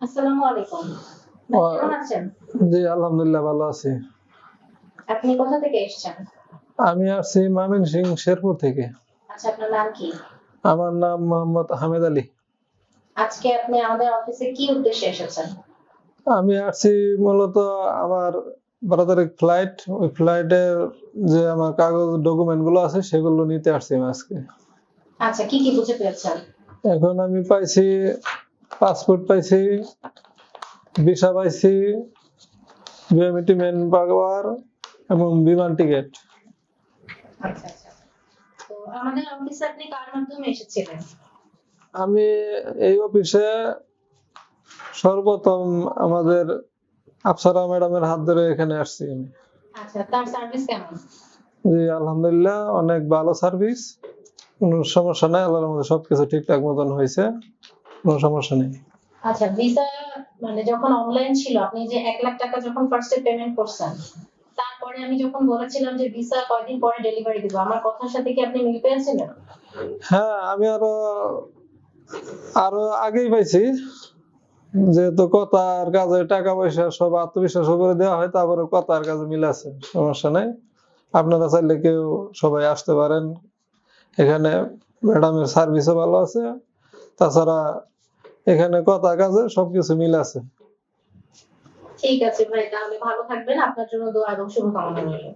আসসালামু আলাইকুম। ভাই কেমন আছেন? জি, আলহামদুলিল্লাহ ভালো আছি। আপনি কোথা থেকে এসেছেন? আমি আসছি ময়মনসিংহ শেরপুর থেকে। আচ্ছা, আপনার নাম কি? আমার নাম মোহাম্মদ হামেদ আলী। আজকে আপনি আমাদের অফিসে কি উদ্দেশ্যে এসেছেন? আমি আসছি মূলত আমার ব্রাদারের ফ্লাইট, ওই ফ্লাইটের যে আমার কাগজ ডকুমেন্ট গুলো আছে সেগুলো নিতে আসছি আমি আজকে। আচ্ছা, কি বুঝে পেয়েছেন? এখন আমি পাইছি পাসপোর্ট পাইছি, ভিসা পাইছি, বিএমইটি মেন পাওয়ার এবং বিমান টিকিট। আচ্ছা। তো আমাদের অফিসে আপনি কার মাধ্যমে এসেছিলেন? আমি এই অফিসে সর্বপ্রথম আমাদের আফসারা ম্যাডামের হাত ধরে এখানে আসছি আমি। আচ্ছা, তার সার্ভিস কেমন? জি, আলহামদুলিল্লাহ অনেক ভালো সার্ভিস, কোনো সমস্যা নাই, আল্লাহর মধ্যে সবকিছু ঠিকঠাক মতন হয়েছে, কোনো সমস্যা নেই। আচ্ছা, ভিসা মানে যখন অনলাইন ছিল আপনি যে 1 লাখ টাকা যখন ফার্স্টে পেমেন্ট করছেন, তারপরে আমি যখন বলেছিলাম যে ভিসা কয়দিন পরে ডেলিভারি দিব, আমার কথার সাথে কি আপনি মিল পেয়েছিলেন? হ্যাঁ, আমি আরো আগেই পাইছি, যেহেতু কথার কাজে টাকা পয়সা সব আত্মবিশ্বাস করে দেওয়া হয়, তারপরে কথার কাজে মিল আছে, সমস্যা নাই। আপনারা চাইলে কেউ সবাই আসতে পারেন, এখানে ম্যাডামের সার্ভিসও ভালো আছে, তাছাড়া এখানে কথা কাজে সবকিছু মিল আছে। ঠিক আছে ভাই, তাহলে ভালো থাকবেন। আপনার জন্য দোয়া এবং শুভকামনা রইল।